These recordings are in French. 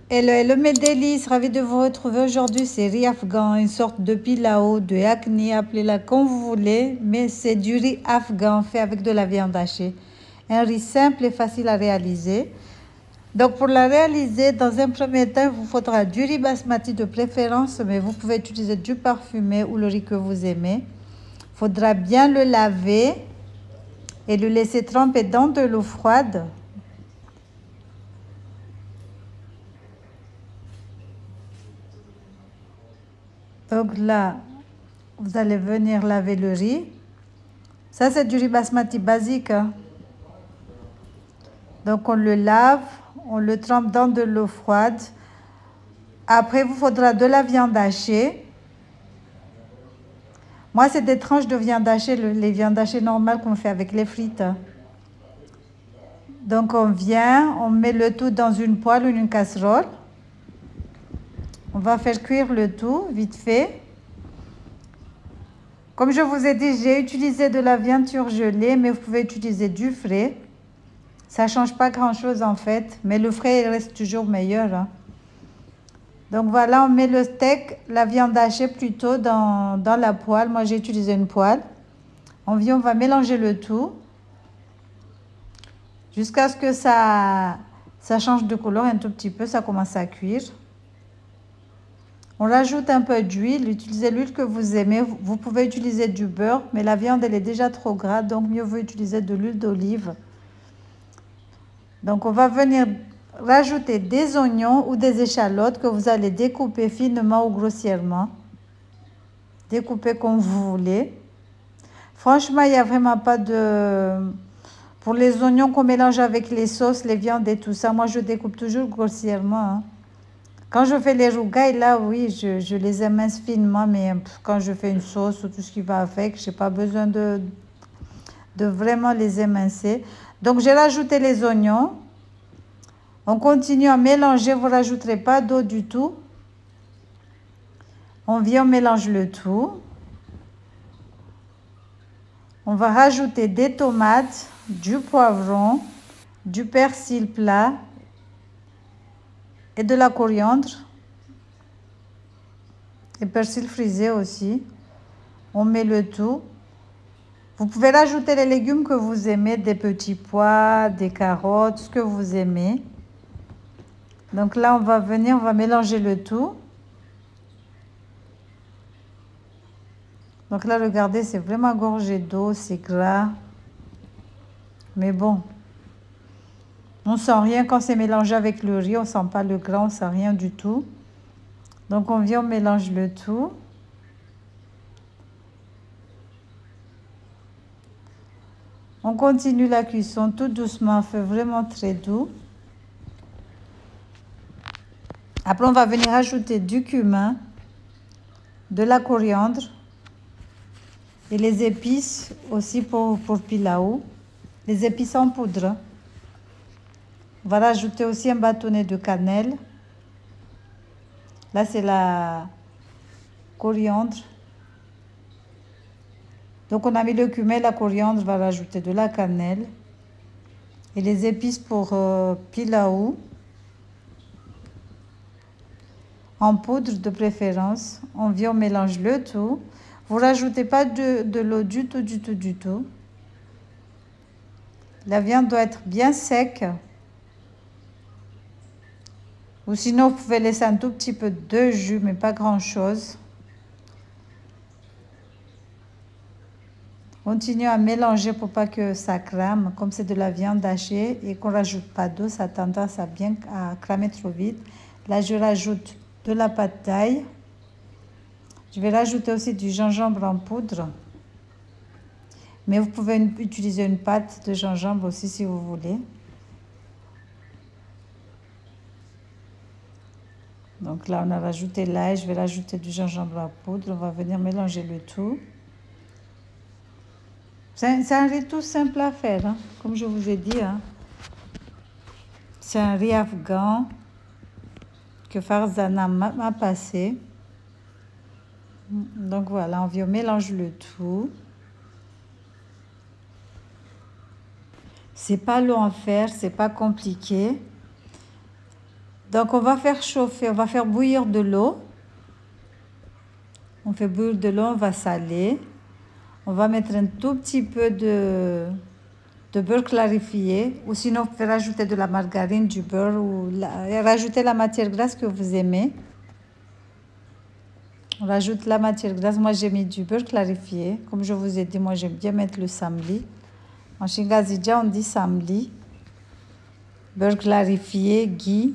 Hello mes délices, ravie de vous retrouver aujourd'hui. C'est riz afghan, une sorte de pilau, de yakni, appelez-la comme vous voulez, mais c'est du riz afghan fait avec de la viande hachée. Un riz simple et facile à réaliser. Donc pour la réaliser, dans un premier temps, il vous faudra du riz basmati de préférence, mais vous pouvez utiliser du parfumé ou le riz que vous aimez. Il faudra bien le laver et le laisser tremper dans de l'eau froide. Donc là, vous allez venir laver le riz. Ça, c'est du riz basmati basique, hein. Donc, on le lave, on le trempe dans de l'eau froide. Après, il vous faudra de la viande hachée. Moi, c'est des tranches de viande hachée, les viandes hachées normales qu'on fait avec les frites. Donc, on vient, on met le tout dans une poêle ou une casserole. On va faire cuire le tout, vite fait. Comme je vous ai dit, j'ai utilisé de la viande surgelée, mais vous pouvez utiliser du frais. Ça ne change pas grand-chose en fait, mais le frais il reste toujours meilleur, hein. Donc voilà, on met le steak, la viande hachée plutôt dans la poêle. Moi, j'ai utilisé une poêle. On vient, on va mélanger le tout jusqu'à ce que ça change de couleur un tout petit peu, ça commence à cuire. On rajoute un peu d'huile, utilisez l'huile que vous aimez. Vous pouvez utiliser du beurre, mais la viande, elle est déjà trop grasse, donc mieux vaut utiliser de l'huile d'olive. Donc, on va venir rajouter des oignons ou des échalotes que vous allez découper finement ou grossièrement. Découper comme vous voulez. Franchement, il n'y a vraiment pas de... Pour les oignons qu'on mélange avec les sauces, les viandes et tout ça, moi, je découpe toujours grossièrement, hein. Quand je fais les rougailles, là, oui, je les émince finement, mais quand je fais une sauce ou tout ce qui va avec, je n'ai pas besoin de vraiment les émincer. Donc, j'ai rajouté les oignons. On continue à mélanger, vous ne rajouterez pas d'eau du tout. On vient, on mélange le tout. On va rajouter des tomates, du poivron, du persil plat et de la coriandre. Et persil frisé aussi. On met le tout. Vous pouvez rajouter les légumes que vous aimez, des petits pois, des carottes, ce que vous aimez. Donc là, on va venir, on va mélanger le tout. Donc là, regardez, c'est vraiment gorgé d'eau, c'est gras. Mais bon, on sent rien quand c'est mélangé avec le riz, on sent pas le gras, on sent rien du tout. Donc on vient, on mélange le tout. On continue la cuisson tout doucement, à feu vraiment très doux. Après, on va venir ajouter du cumin, de la coriandre et les épices aussi pour pilau. Les épices en poudre. On va rajouter aussi un bâtonnet de cannelle. Là, c'est la coriandre. Donc, on a mis le cumin, la coriandre, on va rajouter de la cannelle. Et les épices pour pilau. En poudre de préférence. On vient, on mélange le tout. Vous rajoutez pas de l'eau du tout, du tout, du tout. La viande doit être bien sec. Ou sinon, vous pouvez laisser un tout petit peu de jus, mais pas grand-chose. Continuez à mélanger pour pas que ça crame. Comme c'est de la viande hachée et qu'on rajoute pas d'eau, ça a tendance à bien cramer trop vite. Là, je rajoute de la pâte thaï. Je vais rajouter aussi du gingembre en poudre. Mais vous pouvez utiliser une pâte de gingembre aussi si vous voulez. Donc là, on a rajouté l'ail. Je vais rajouter du gingembre en poudre. On va venir mélanger le tout. C'est un riz tout simple à faire, hein, comme je vous ai dit, hein. C'est un riz afghan que Farzana m'a passé. Donc voilà, on vient mélanger le tout. C'est pas long à faire, c'est pas compliqué. Donc on va faire chauffer, on va faire bouillir de l'eau. On fait bouillir de l'eau, on va saler. On va mettre un tout petit peu de beurre clarifié. Ou sinon, vous pouvez rajouter de la margarine, du beurre ou rajouter la matière grasse que vous aimez. On rajoute la matière grasse. Moi, j'ai mis du beurre clarifié. Comme je vous ai dit, moi, j'aime bien mettre le samli. En Chingazidia, on dit samli. Beurre clarifié, ghee.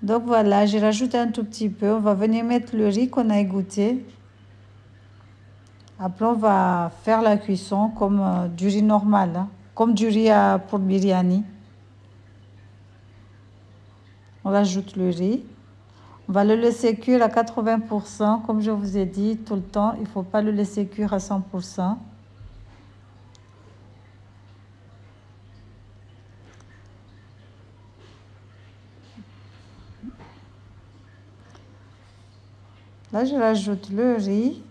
Donc voilà, j'ai rajouté un tout petit peu. On va venir mettre le riz qu'on a égoutté. Après, on va faire la cuisson comme du riz normal, hein, comme du riz pour le biryani. On rajoute le riz. On va le laisser cuire à 80%. Comme je vous ai dit tout le temps, il ne faut pas le laisser cuire à 100%. Là, je rajoute le riz.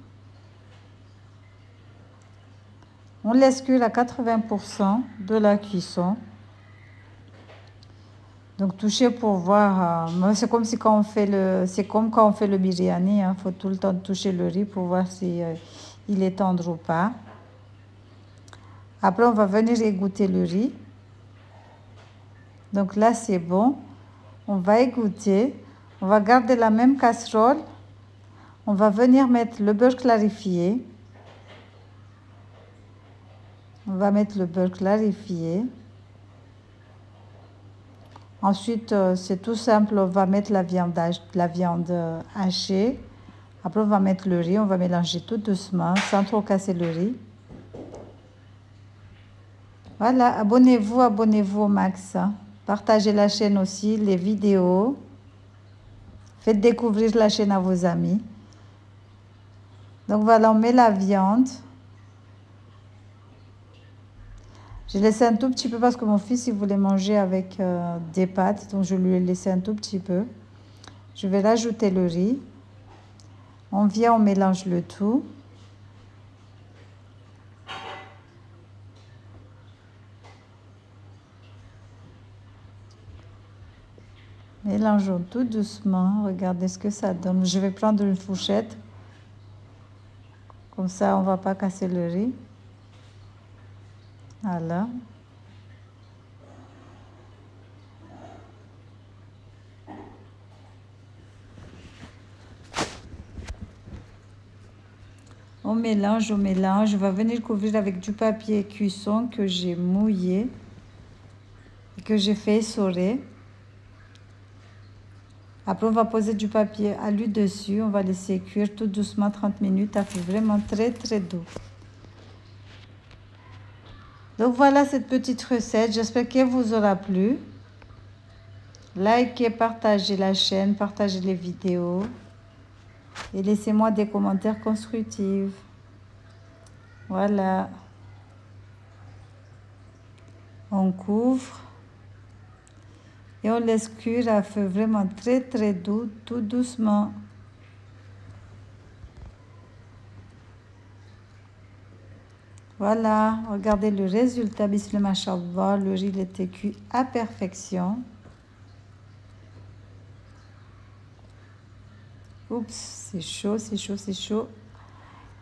On laisse cuire à 80% de la cuisson. Donc toucher pour voir. C'est comme si quand on fait c'est comme quand on fait le biryani. Il faut tout le temps toucher le riz pour voir si il est tendre ou pas. Après, on va venir égoutter le riz. Donc là, c'est bon. On va égoutter. On va garder la même casserole. On va venir mettre le beurre clarifié. On va mettre le beurre clarifié. Ensuite, c'est tout simple, on va mettre la viande hachée. Après, on va mettre le riz, on va mélanger tout doucement, sans trop casser le riz. Voilà, abonnez-vous au max. Partagez la chaîne aussi, les vidéos. Faites découvrir la chaîne à vos amis. Donc voilà, on met la viande. J'ai laissé un tout petit peu parce que mon fils, il voulait manger avec des pâtes. Donc, je lui ai laissé un tout petit peu. Je vais rajouter le riz. On vient, on mélange le tout. Mélangeons tout doucement. Regardez ce que ça donne. Je vais prendre une fourchette. Comme ça, on ne va pas casser le riz. Voilà. On mélange, on mélange. On va venir couvrir avec du papier cuisson que j'ai mouillé et que j'ai fait essorer. Après, on va poser du papier alu dessus. On va laisser cuire tout doucement 30 minutes. Ça fait vraiment très, très doux. Donc voilà cette petite recette, j'espère qu'elle vous aura plu. Likez, partagez la chaîne, partagez les vidéos et laissez-moi des commentaires constructifs. Voilà. On couvre et on laisse cuire à feu vraiment très très doux, tout doucement. Voilà, regardez le résultat, bismillah machallah, le riz il était cuit à perfection. Oups, c'est chaud, c'est chaud, c'est chaud.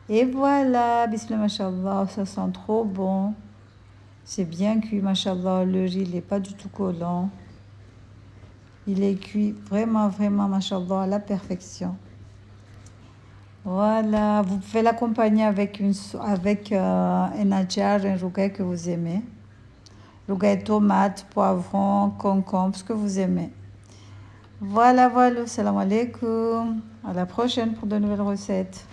Et voilà, bismillah machallah, ça sent trop bon. C'est bien cuit, machallah, le riz il n'est pas du tout collant. Il est cuit vraiment, vraiment, machallah, à la perfection. Voilà, vous pouvez l'accompagner avec un adjar, un rougail que vous aimez. Rougail tomate, poivron, concombre, ce que vous aimez. Voilà, voilà, salam alaikum. À la prochaine pour de nouvelles recettes.